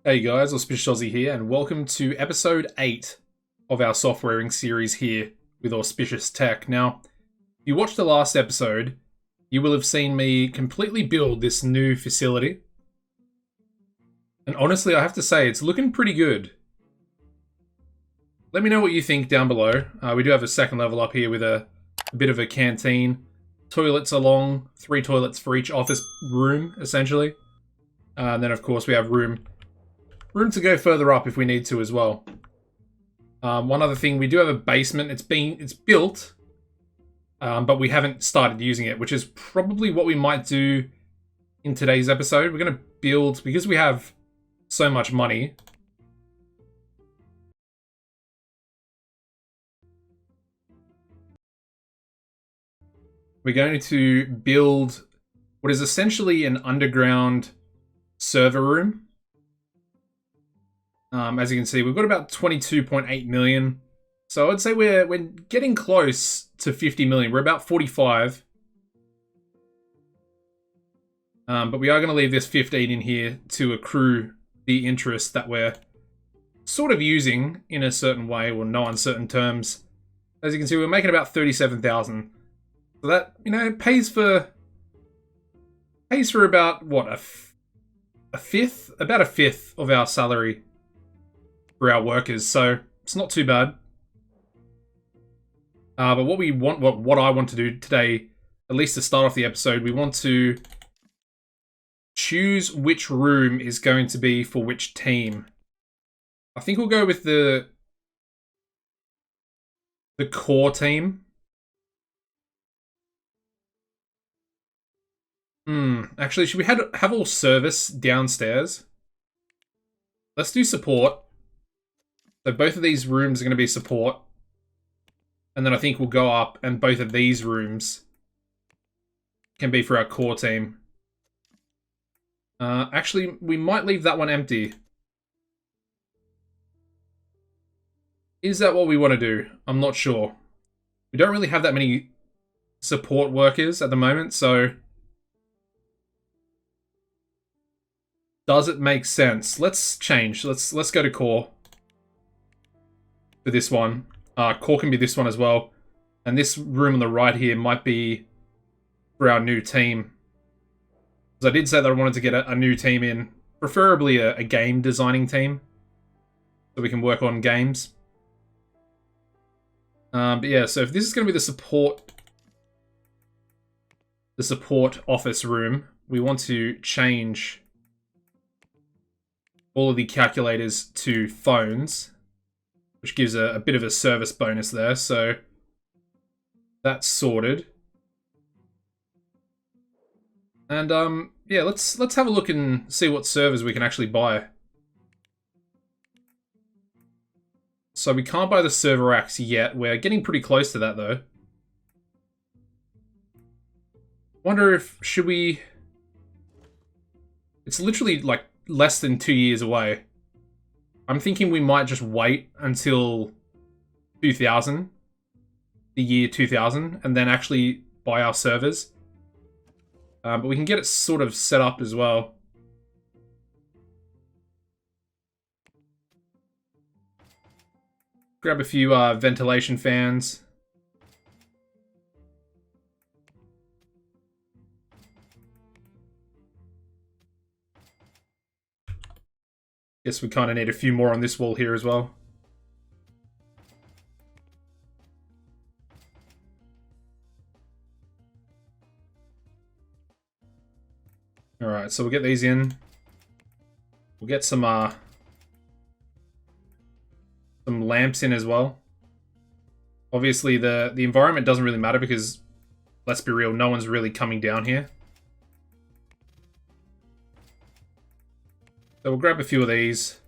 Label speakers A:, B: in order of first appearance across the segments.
A: Hey guys, Auspicious Tech here, and welcome to episode 8 of our softwaring series here with Auspicious Tech. Now, if you watched the last episode, you will have seen me completely build this new facility. And honestly, I have to say, it's looking pretty good. Let me know what you think down below. We do have a second level up here with a bit of a canteen. Toilets along, 3 toilets for each office room, essentially. And then, of course, we have room to go further up if we need to as well. One other thing, we do have a basement. It's built, but we haven't started using it, which is probably what we might do in today's episode. We're going to build, because we have so much money. We're going to build what is essentially an underground server room. As you can see, we've got about 22.8 million. So I'd say we're getting close to 50 million. We're about 45. But we are going to leave this 15 in here to accrue the interest that we're sort of using in a certain way, or no uncertain terms. As you can see, we're making about 37,000. So that, pays for about, what, a fifth? About a fifth of our salary for our workers, so it's not too bad. But what I want to do today, at least to start off the episode, we want to choose which room is going to be for which team. I think we'll go with the core team. Actually, should we have all service downstairs? Let's do support. So both of these rooms are going to be support. And then I think we'll go up and both of these rooms can be for our core team. Actually, we might leave that one empty. Is that what we want to do? I'm not sure. We don't really have that many support workers at the moment, so does it make sense? Let's change. Let's go to core for this one. Core can be this one as well. And this room on the right here might be for our new team. Because I did say that I wanted to get a new team in. Preferably a game designing team. So we can work on games. But yeah, so if this is going to be the support office room, we want to change all of the calculators to phones, which gives a bit of a service bonus there, so that's sorted. And yeah, let's have a look and see what servers we can actually buy. So we can't buy the server racks yet. We're getting pretty close to that though. Wonder if should we? It's literally like less than 2 years away. I'm thinking we might just wait until 2000, the year 2000, and then actually buy our servers. But we can get it sort of set up as well. Grab a few ventilation fans. Guess we kind of need a few more on this wall here as well. Alright, so we'll get these in. We'll get some lamps in as well. Obviously, the environment doesn't really matter because, let's be real, no one's really coming down here. So we'll grab a few of these.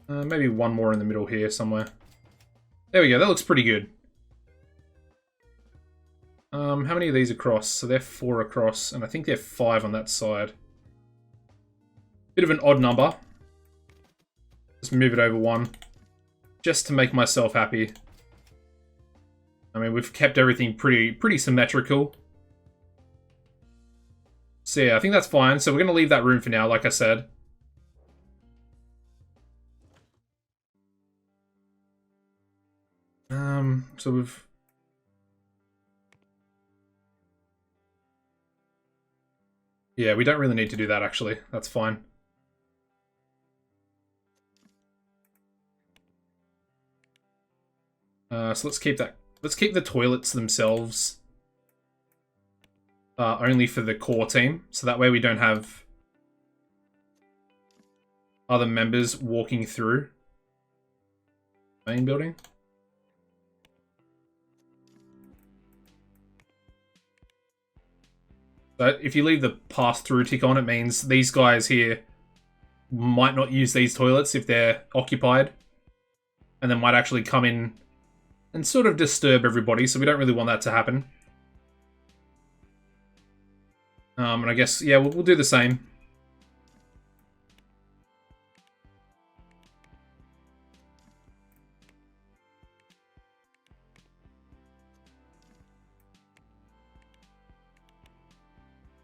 A: Maybe one more in the middle here somewhere. There we go, that looks pretty good. How many of these across? So they're 4 across, and I think they're 5 on that side. Bit of an odd number. Just move it over 1. Just to make myself happy. I mean, we've kept everything pretty symmetrical. So yeah, I think that's fine. So we're going to leave that room for now, like I said. So we've... Yeah, we don't really need to do that, actually. That's fine. So let's keep that. Let's keep the toilets themselves only for the core team, so that way we don't have other members walking through main building. So if you leave the pass-through tick on, it means these guys here might not use these toilets if they're occupied, and then might actually come in and sort of disturb everybody, so we don't really want that to happen. And I guess, yeah, we'll do the same.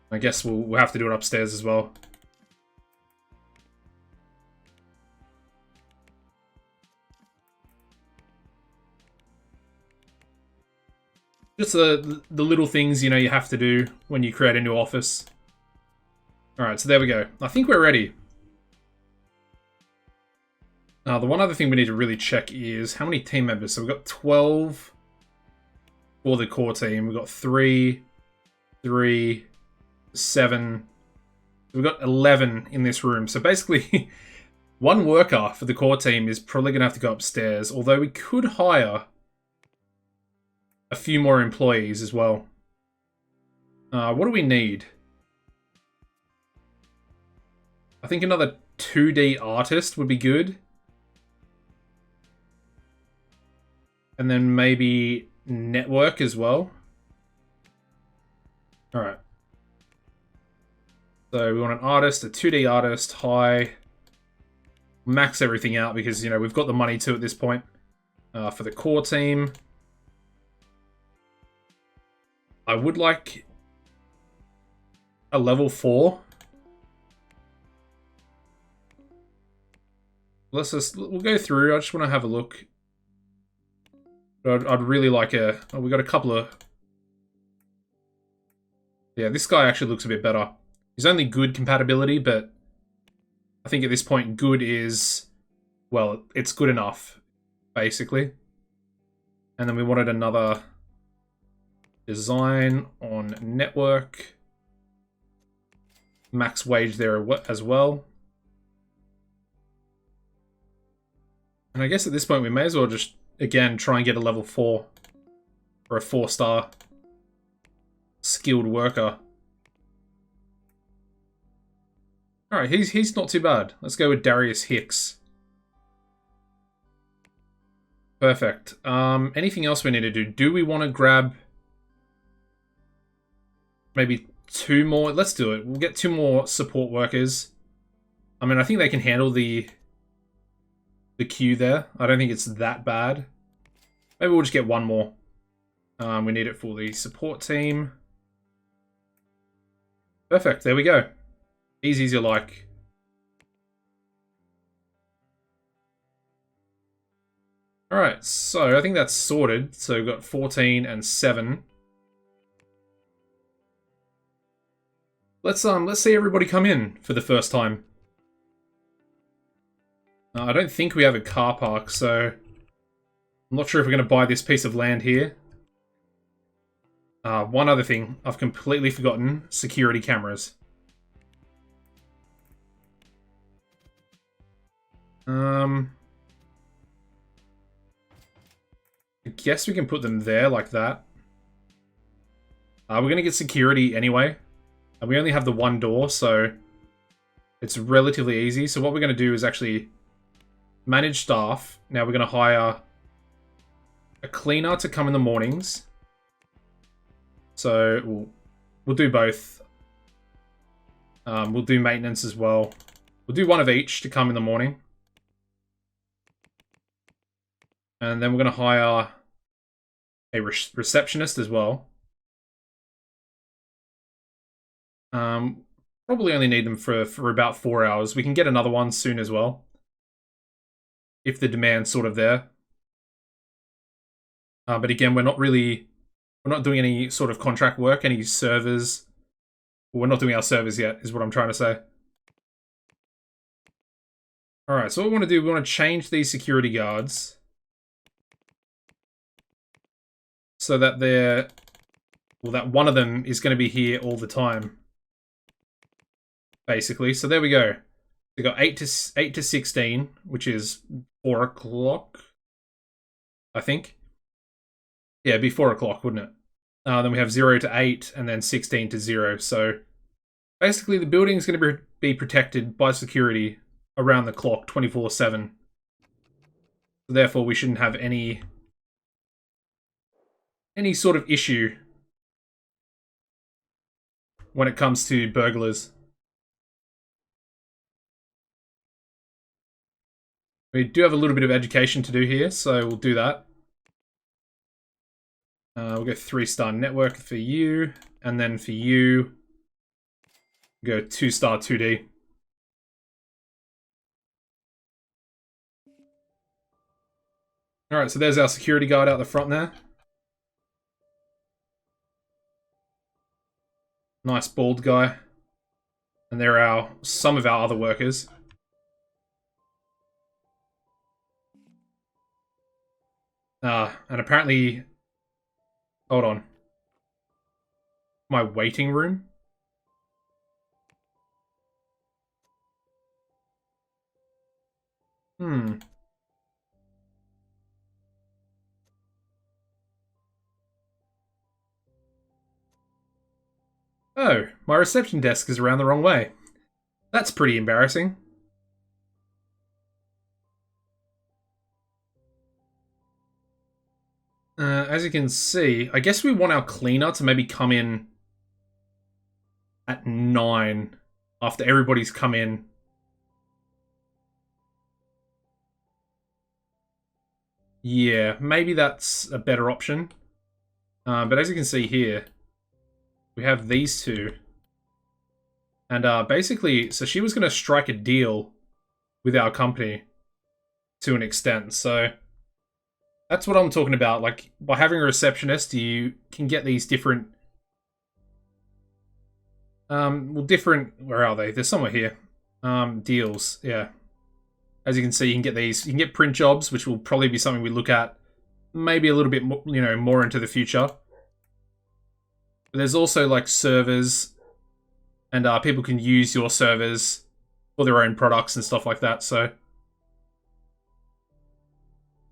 A: I guess we'll have to do it upstairs as well. Just the little things, you know, you have to do when you create a new office. Alright, so there we go. I think we're ready. The one other thing we need to really check is how many team members. So we've got 12 for the core team. We've got 3, 3, 7. We've got 11 in this room. So basically, one worker for the core team is probably going to have to go upstairs. Although we could hire a few more employees as well. What do we need? I think another 2D artist would be good. And then maybe network as well. Alright. So we want an artist, a 2D artist, high. Max everything out because, you know, we've got the money to at this point. For the core team. I would like a level 4. We'll go through. I just want to have a look. But I'd really like a... Oh, we got a couple of... Yeah, this guy actually looks a bit better. He's only good compatibility, but I think at this point good is... Well, it's good enough, basically. And then we wanted another design on network. Max wage there as well. And I guess at this point we may as well just, again, try and get a level 4. Or a 4-star skilled worker. Alright, he's not too bad. Let's go with Darius Hicks. Perfect. Anything else we need to do? Do we want to grab maybe 2 more? Let's do it. We'll get 2 more support workers. I mean, I think they can handle the queue there. I don't think it's that bad. Maybe we'll just get 1 more. We need it for the support team. Perfect. There we go. Easy as you like. Alright, so I think that's sorted. So we've got 14 and 7. Let's see everybody come in for the first time. I don't think we have a car park, so I'm not sure if we're going to buy this piece of land here. One other thing, I've completely forgotten, security cameras. I guess we can put them there like that. We're going to get security anyway. And we only have the 1 door, so it's relatively easy. So what we're going to do is actually manage staff. Now we're going to hire a cleaner to come in the mornings. So we'll do both. We'll do maintenance as well. We'll do 1 of each to come in the morning. And then we're going to hire a receptionist as well. Probably only need them for about 4 hours. We can get another one soon as well, if the demand's sort of there. But again, we're not doing any sort of contract work, any servers. We're not doing our servers yet, is what I'm trying to say. Alright, so what we want to do, we want to change these security guards so that that one of them is going to be here all the time, basically. So there we go. We got 8 to 16, which is 4 o'clock, I think. Yeah, it'd be 4 o'clock, wouldn't it? Then we have 0 to 8, and then 16 to 0. So basically, the building is going to be protected by security around the clock, 24/7. Therefore, we shouldn't have any sort of issue when it comes to burglars. We do have a little bit of education to do here, so we'll do that. We'll go 3-star network for you, and then for you, go 2-star 2D. Alright, so there's our security guard out the front there. Nice bald guy. And there are some of our other workers. And apparently... Hold on. My waiting room? Oh, my reception desk is around the wrong way. That's pretty embarrassing. As you can see, I guess we want our cleaner to maybe come in at 9 after everybody's come in. Yeah, maybe that's a better option. But as you can see here, we have these two. And basically, so she was going to strike a deal with our company to an extent. So that's what I'm talking about. Like, by having a receptionist, you can get these different... where are they? They're somewhere here. Deals, yeah. As you can see, you can get these. You can get print jobs, which will probably be something we look at maybe a little bit more, more into the future. But there's also, like, servers, and people can use your servers for their own products and stuff like that, so...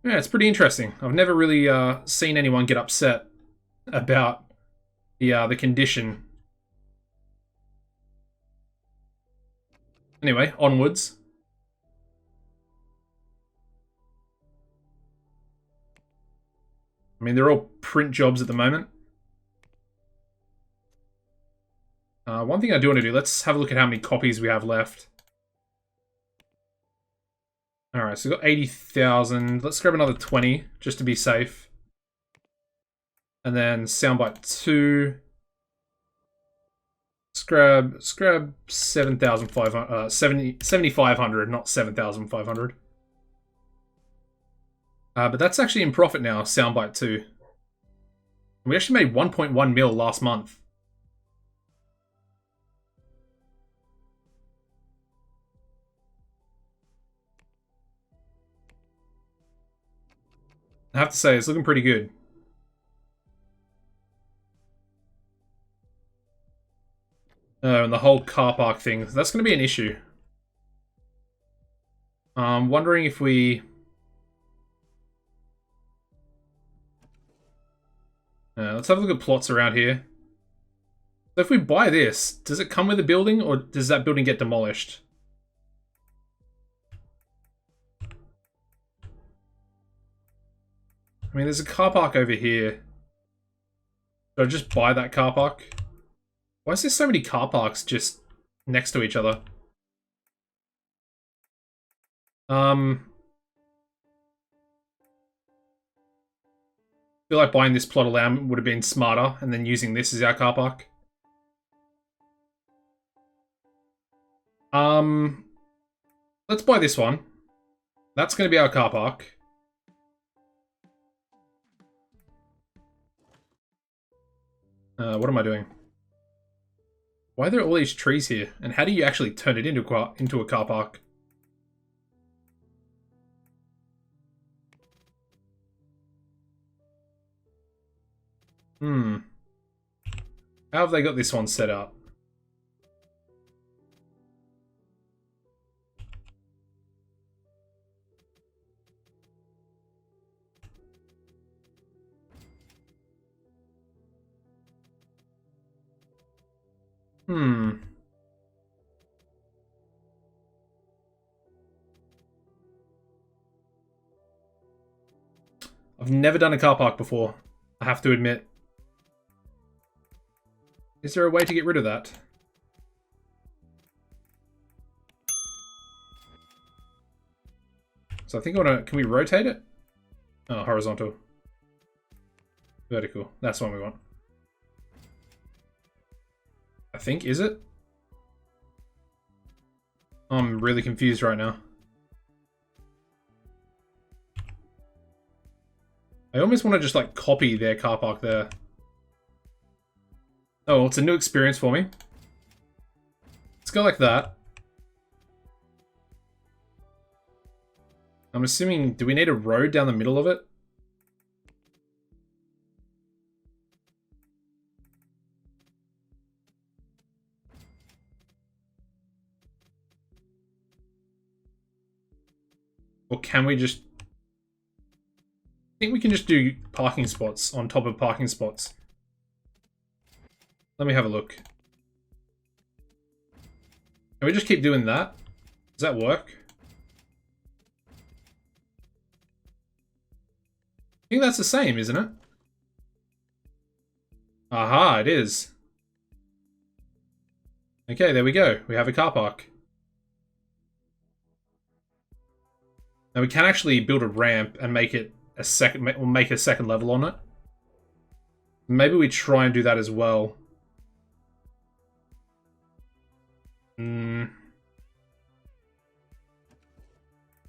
A: Yeah, it's pretty interesting. I've never really seen anyone get upset about the condition. Anyway, onwards. I mean, they're all print jobs at the moment. One thing I do want to do, let's have a look at how many copies we have left. Alright, so we've got 80,000. Let's grab another 20, just to be safe. And then soundbite 2. Let's grab 7,500, 7,500, not 7,500. But that's actually in profit now, soundbite 2. We actually made 1.1 mil last month. I have to say, it's looking pretty good. And the whole car park thing, that's going to be an issue. I'm wondering if we... let's have a look at plots around here. So if we buy this, does it come with a building, or does that building get demolished? I mean, there's a car park over here. Should I just buy that car park? Why is there so many car parks just next to each other? I feel feel like buying this plot of land would have been smarter, and then using this as our car park. Let's buy this one. That's going to be our car park. What am I doing? Why are there all these trees here? And how do you actually turn it into a car park? How have they got this one set up? I've never done a car park before, I have to admit. Is there a way to get rid of that? So I think I want to... Can we rotate it? Oh, horizontal. Vertical. That's the one we want. I think, is it? I'm really confused right now. I almost want to just, like, copy their car park there. Oh, well, it's a new experience for me. Let's go like that. I'm assuming... Do we need a road down the middle of it? Or can we just... I think we can just do parking spots on top of parking spots. Let me have a look. Can we just keep doing that? Does that work? I think that's the same, isn't it? Aha, it is. Okay, there we go. We have a car park. Now we can actually build a ramp and make it a second, or make a second level on it. Maybe we try and do that as well.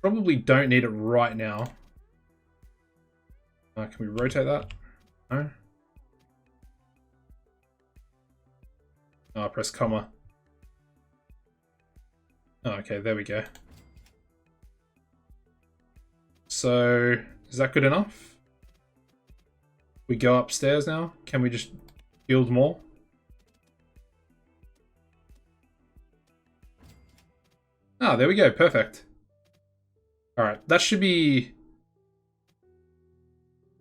A: Probably don't need it right now. Can we rotate that? No. Oh, press comma. Oh, okay, there we go. So, is that good enough? We go upstairs now? Can we just build more? Ah, there we go, perfect. Alright, that should be...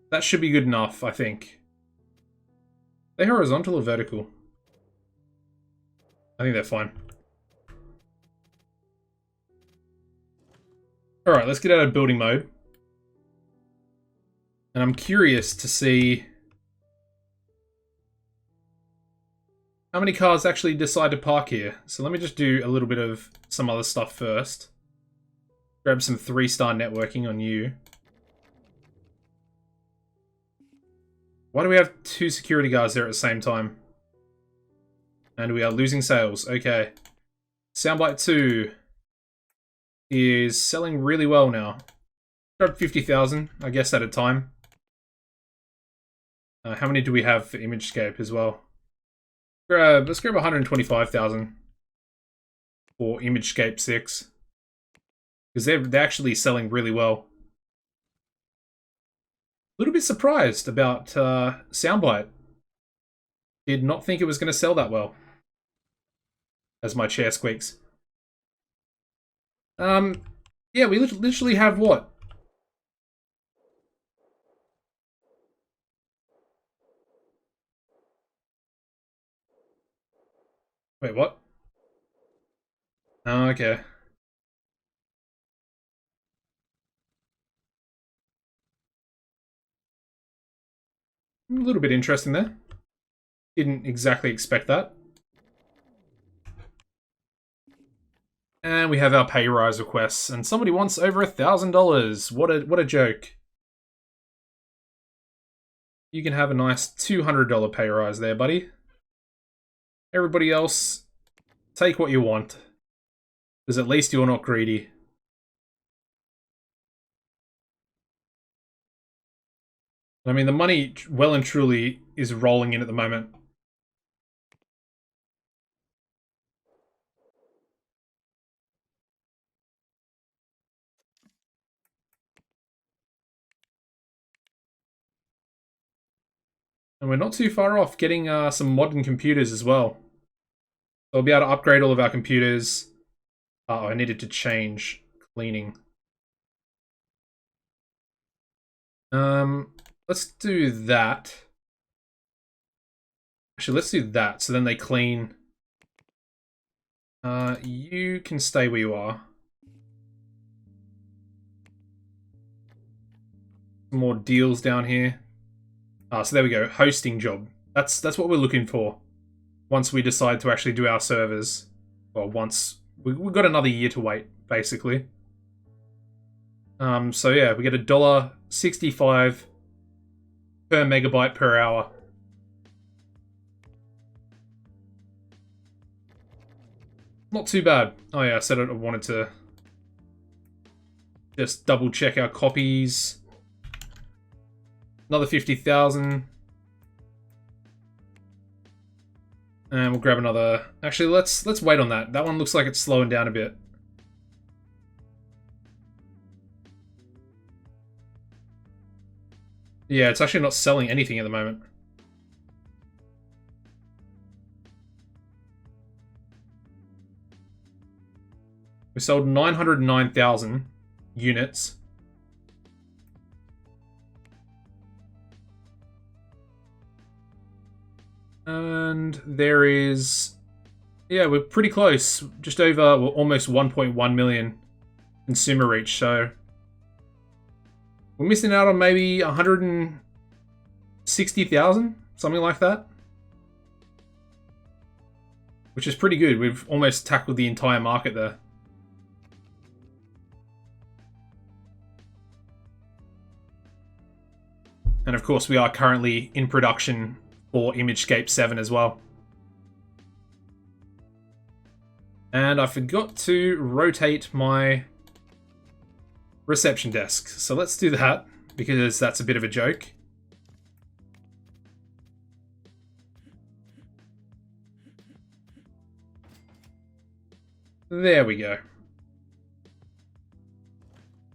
A: That should be good enough, I think. Are they horizontal or vertical? I think they're fine. Alright, let's get out of building mode. And I'm curious to see how many cars actually decide to park here. So let me just do a little bit of some other stuff first. Grab some 3-star networking on you. Why do we have 2 security guards there at the same time? And we are losing sales. Okay. Soundbite 2 is selling really well now. Grab 50,000, I guess, at a time. How many do we have for ImageScape as well? Let's grab 125,000 for ImageScape 6. Because they're actually selling really well. A little bit surprised about Soundbite. Did not think it was going to sell that well. As my chair squeaks. Yeah, we literally have what? Wait, what? Oh, okay. A little bit interesting there. Didn't exactly expect that. And we have our pay rise requests, and somebody wants over $1,000. What a joke. You can have a nice $200 pay rise there, buddy. Everybody else, take what you want. Because at least you're not greedy. I mean, the money well and truly is rolling in at the moment. And we're not too far off getting some modern computers as well. So we'll be able to upgrade all of our computers. Oh, I needed to change cleaning. Let's do that. Actually, let's do that. So then they clean. You can stay where you are. Some more deals down here. So there we go. Hosting job. That's what we're looking for. Once we decide to actually do our servers. Well, once we've got another year to wait, basically. So yeah, we get $1.65 per megabyte per hour. Not too bad. Oh yeah, I said I wanted to just double check our copies. Another 50,000. And we'll grab another. Actually, let's wait on that. That one looks like it's slowing down a bit. Yeah, it's actually not selling anything at the moment. We sold 909,000 units. And there is... Yeah, we're pretty close. Just over, well, almost 1.1 million consumer reach, so... We're missing out on maybe 160,000, something like that. Which is pretty good. We've almost tackled the entire market there. And of course, we are currently in production for ImageScape 7 as well. And I forgot to rotate my reception desk. So let's do that, because that's a bit of a joke. There we go.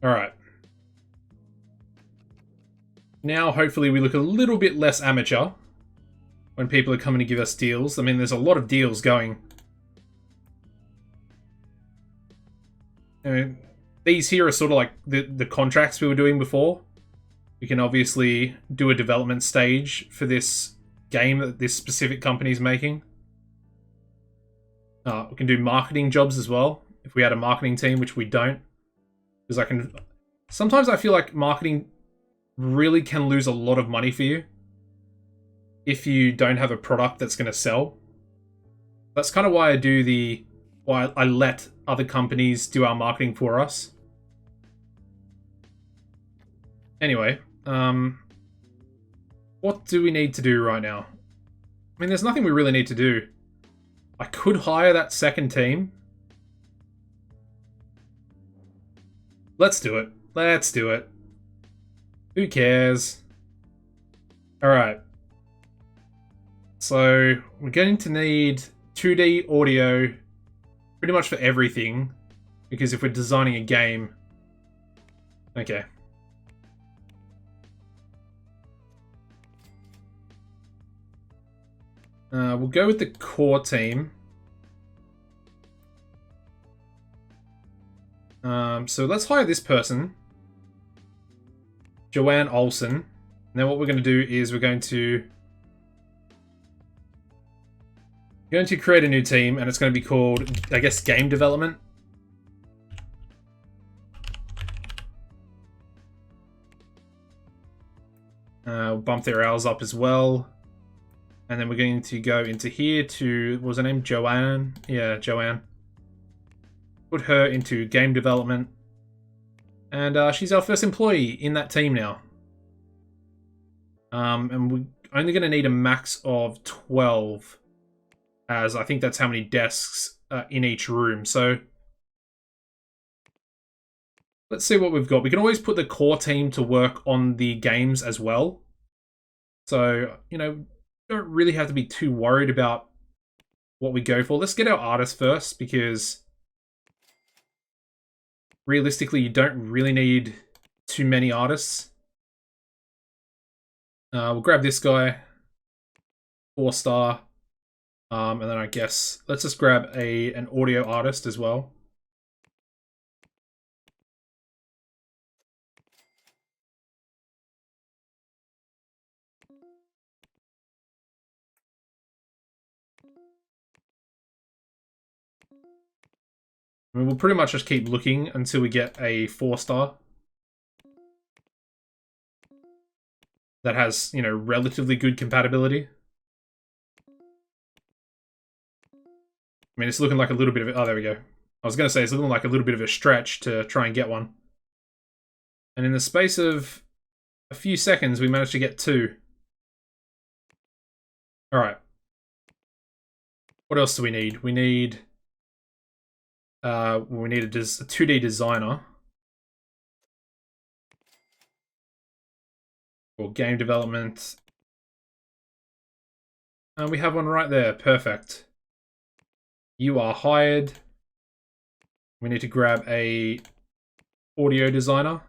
A: Alright. Now, hopefully, we look a little bit less amateur when people are coming to give us deals. I mean, there's a lot of deals going. These here are sort of like the contracts we were doing before. We can obviously do a development stage for this game that this specific company is making. We can do marketing jobs as well, if we had a marketing team, which we don't. Because sometimes I feel like marketing really can lose a lot of money for you if you don't have a product that's going to sell. That's kind of why why I let other companies do our marketing for us. Anyway, what do we need to do right now? I mean, there's nothing we really need to do. I could hire that second team. Let's do it. Let's do it. Who cares? Alright. So, we're going to need 2D audio pretty much for everything. Because if we're designing a game... Okay. We'll go with the core team. So let's hire this person. Joanne Olsen. And then what we're going to do is we're going to create a new team, and it's going to be called, I guess, game development. We'll bump their hours up as well. And then we're going to go into here to, what was her name? Joanne? Yeah, Joanne. Put her into game development. And she's our first employee in that team now. And we're only going to need a max of 12, as I think that's how many desks in each room. So let's see what we've got. We can always put the core team to work on the games as well. So, you know, don't really have to be too worried about what we go for. Let's get our artist first, because realistically, you don't really need too many artists. We'll grab this guy, 4-star, and then I guess let's just grab an audio artist as well. I mean, we'll pretty much just keep looking until we get a 4-star that has, you know, relatively good compatibility. I mean, it's looking like a little bit of... Oh, there we go. I was going to say it's looking like a little bit of a stretch to try and get one. And in the space of a few seconds, we managed to get 2. Alright. What else do we need? We need... we need a 2D designer. For game development. And we have one right there. Perfect. You are hired. We need to grab a audio designer.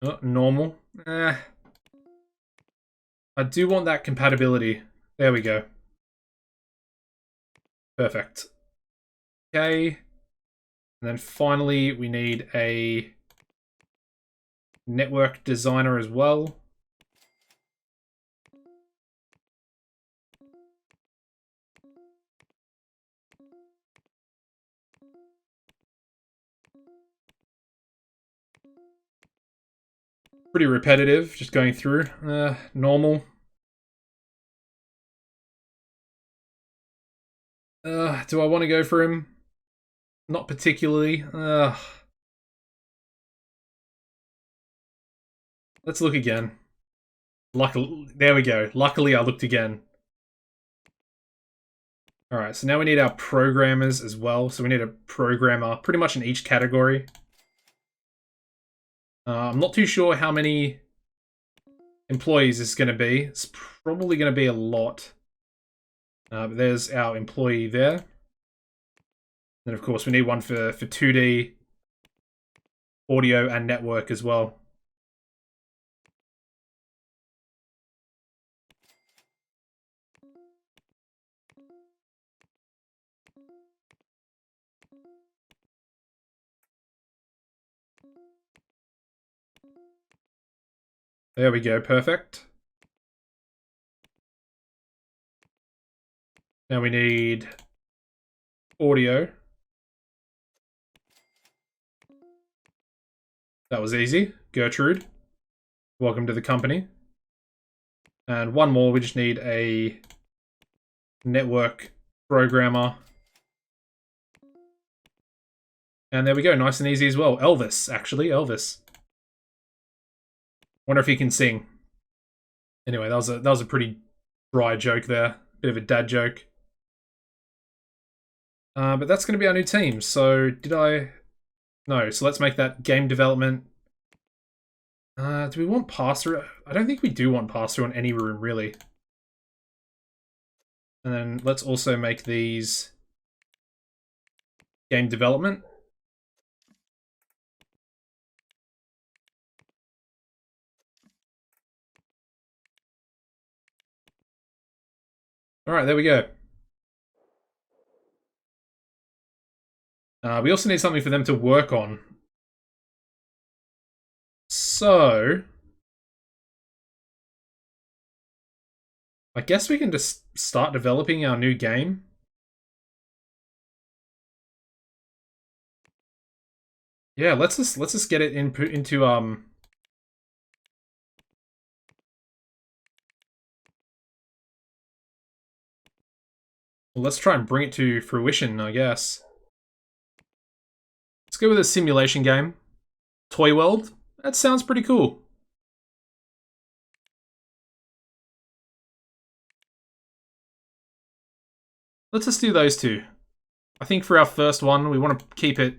A: Oh, normal. I do want that compatibility. There we go. Perfect. Okay. And then finally, we need a network designer as well. Pretty repetitive, just going through. Normal. Do I want to go for him? Not particularly. Let's look again. Luckily, there we go. Luckily, I looked again. Alright, so now we need our programmers as well. So we need a programmer pretty much in each category. I'm not too sure how many employees this is going to be. It's probably going to be a lot. But there's our employee there. Then, of course, we need one for 2D, audio, and network as well. There we go, perfect. Now we need audio. That was easy. Gertrude, welcome to the company. And one more, we just need a network programmer. And there we go, nice and easy as well. Elvis, actually, Elvis. Wonder if he can sing. Anyway, that was a pretty dry joke there. Bit of a dad joke. But that's going to be our new team. So, did I... No, so let's make that game development. Do we want pass-through? I don't think we do want pass-through on any room, really. And then let's also make these game development. Alright, there we go. We also need something for them to work on. So... I guess we can just start developing our new game. Yeah, let's just get it into Well, let's try and bring it to fruition, I guess. Let's go with a simulation game. Toy World? That sounds pretty cool. Let's just do those two. I think for our first one, we want to keep it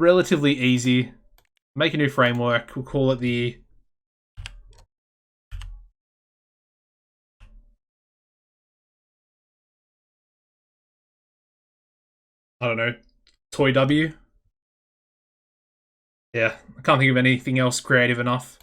A: relatively easy. Make a new framework. We'll call it the... I don't know. Toy W? Yeah, I can't think of anything else creative enough.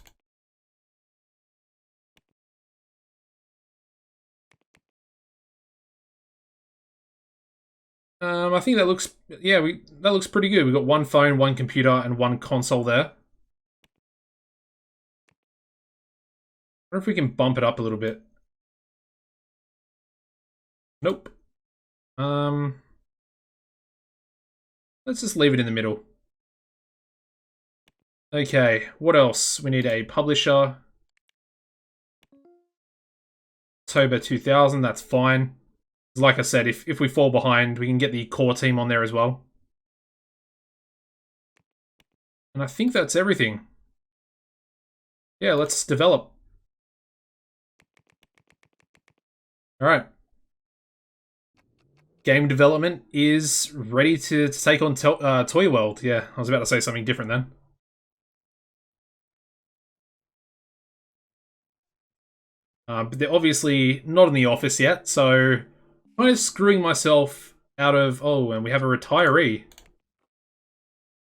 A: I think that looks... Yeah, that looks pretty good. We've got one phone, one computer, and one console there. I wonder if we can bump it up a little bit. Nope. Let's just leave it in the middle. Okay, what else? We need a publisher. October 2000, that's fine. Like I said, if we fall behind, we can get the core team on there as well. And I think that's everything. Yeah, let's develop. Alright. Game development is ready to take on Toy World. Yeah, I was about to say something different then. But they're obviously not in the office yet, so kind of screwing myself out of... Oh, and we have a retiree.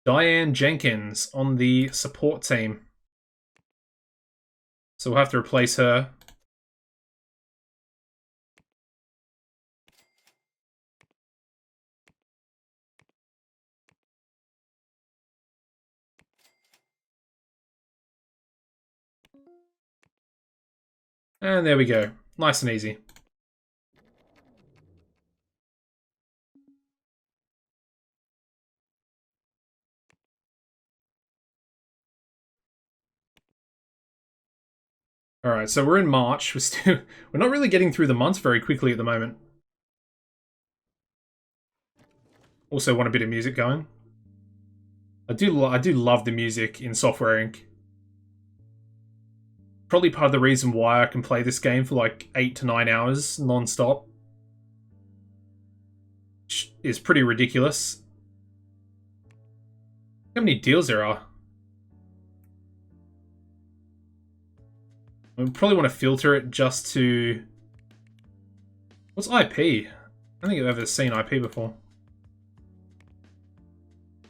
A: Diane Jenkins on the support team. So we'll have to replace her. And there we go. Nice and easy. Alright, so we're in March. We're not really getting through the months very quickly at the moment. Also want a bit of music going. I do love the music in Software Inc. Probably part of the reason why I can play this game for like 8 to 9 hours non-stop. Which is pretty ridiculous. How many deals there are? I probably want to filter it just to... What's IP? I don't think I've ever seen IP before.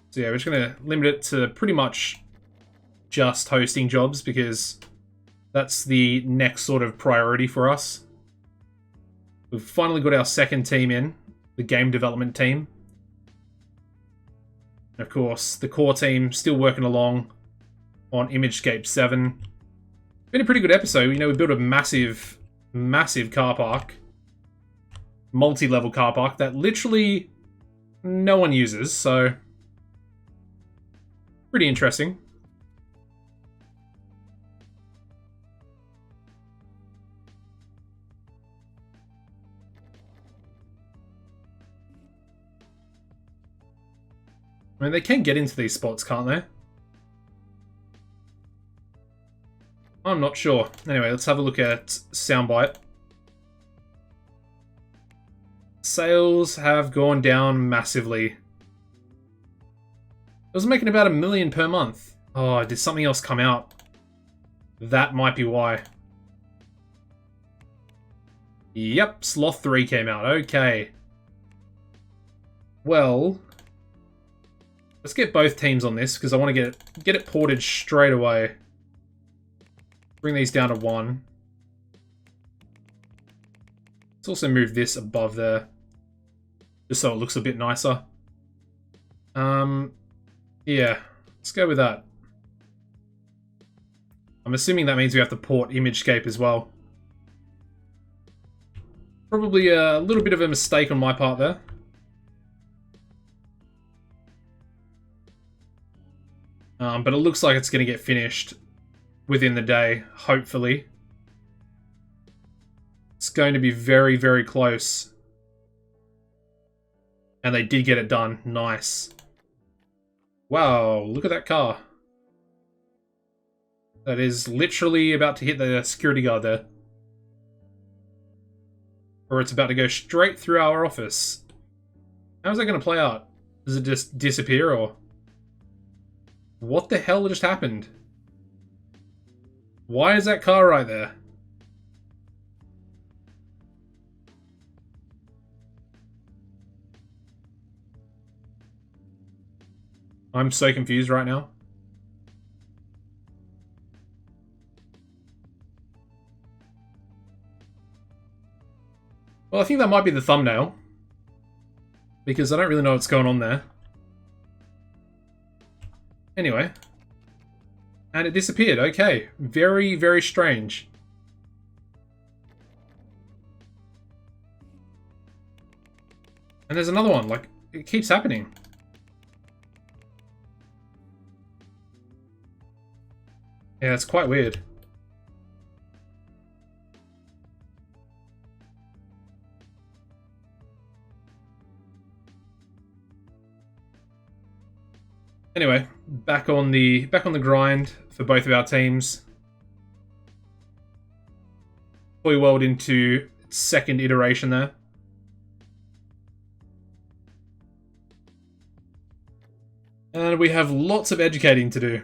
A: So yeah, we're just going to limit it to pretty much just hosting jobs because that's the next sort of priority for us. We've finally got our second team in, the game development team. And of course, the core team still working along on ImageScape 7. Been a pretty good episode. You know, we built a massive, massive car park. Multi-level car park that literally no one uses, so... Pretty interesting. I mean, they can get into these spots, can't they? I'm not sure. Anyway, let's have a look at Soundbite. Sales have gone down massively. It was making about $1 million per month. Oh, did something else come out? That might be why. Yep, Sloth 3 came out. Okay. Well, let's get both teams on this because I want to get it ported straight away. Bring these down to 1. Let's also move this above there, just so it looks a bit nicer. Yeah, let's go with that. I'm assuming that means we have to port ImageScape as well. Probably a little bit of a mistake on my part there. But it looks like it's going to get finished within the day, hopefully. It's going to be very, very close. And they did get it done. Nice. Wow, look at that car. That is literally about to hit the security guard there. Or it's about to go straight through our office. How's that going to play out? Does it just disappear, or... What the hell just happened? Why is that car right there? I'm so confused right now. Well, I think that might be the thumbnail. Because I don't really know what's going on there. Anyway. And it disappeared. Okay. Very, very strange. And there's another one. Like, it keeps happening. Yeah, it's quite weird. Anyway, back on the grind for both of our teams. Toy World into its second iteration there. And we have lots of educating to do.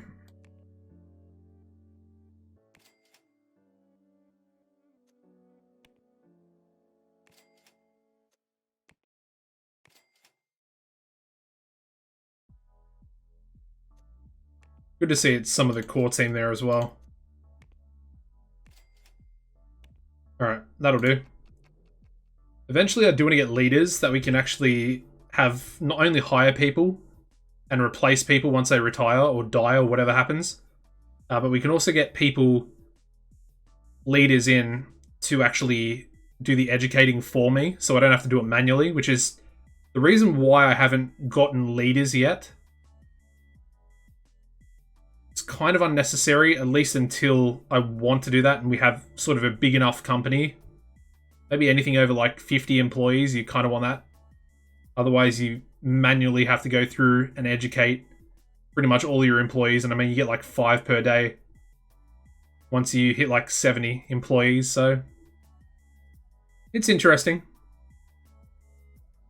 A: Good to see it's some of the core team there as well. Alright, that'll do. Eventually I do want to get leaders that we can actually have not only hire people and replace people once they retire or die or whatever happens, but we can also get people, leaders in, to actually do the educating for me, so I don't have to do it manually, which is the reason why I haven't gotten leaders yet. It's kind of unnecessary, at least until I want to do that and we have sort of a big enough company. Maybe anything over like 50 employees, you kind of want that. Otherwise, you manually have to go through and educate pretty much all your employees. And I mean, you get like 5 per day once you hit like 70 employees. So it's interesting.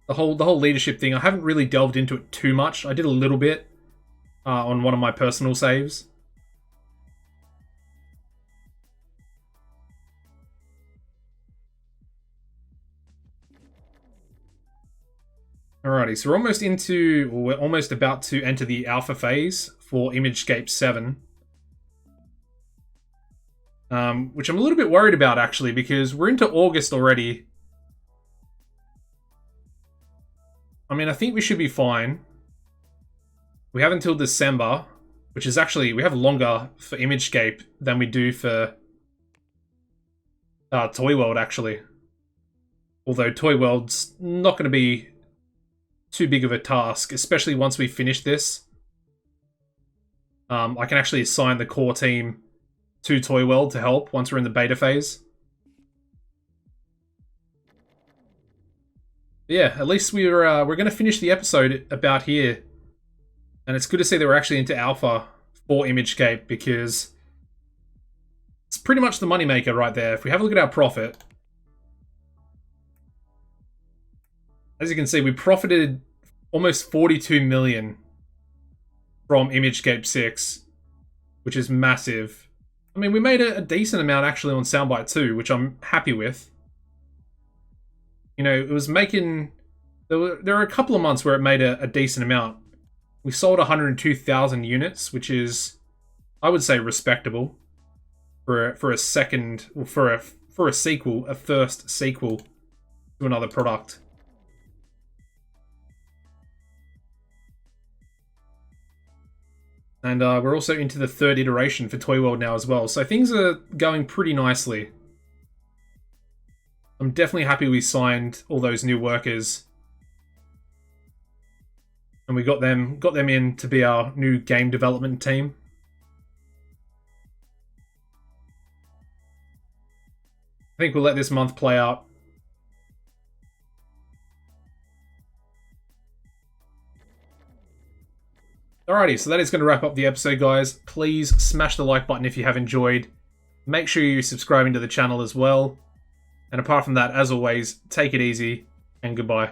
A: The whole leadership thing, I haven't really delved into it too much. I did a little bit on one of my personal saves. Alrighty, so we're almost about to enter the alpha phase for ImageScape 7. Which I'm a little bit worried about, actually, because we're into August already. I mean, I think we should be fine. We have until December, which is actually, we have longer for ImageScape than we do for Toy World, actually. Although Toy World's not going to be too big of a task, especially once we finish this. I can actually assign the core team to Toy World to help once we're in the beta phase. But yeah, at least we're going to finish the episode about here. And it's good to see that we're actually into alpha for ImageScape, because it's pretty much the moneymaker right there. If we have a look at our profit, as you can see, we profited almost 42 million from ImageScape 6, which is massive. I mean, we made a decent amount actually on Soundbite too, which I'm happy with. You know, it was making... There were a couple of months where it made a decent amount. We sold 102,000 units, which is, I would say, respectable for a second, for a sequel, a first sequel to another product. And we're also into the third iteration for Toy World now as well, so things are going pretty nicely. I'm definitely happy we signed all those new workers. And we got them in to be our new game development team. I think we'll let this month play out. Alrighty, so that is going to wrap up the episode, guys. Please smash the like button if you have enjoyed. Make sure you're subscribing to the channel as well. And apart from that, as always, take it easy and goodbye.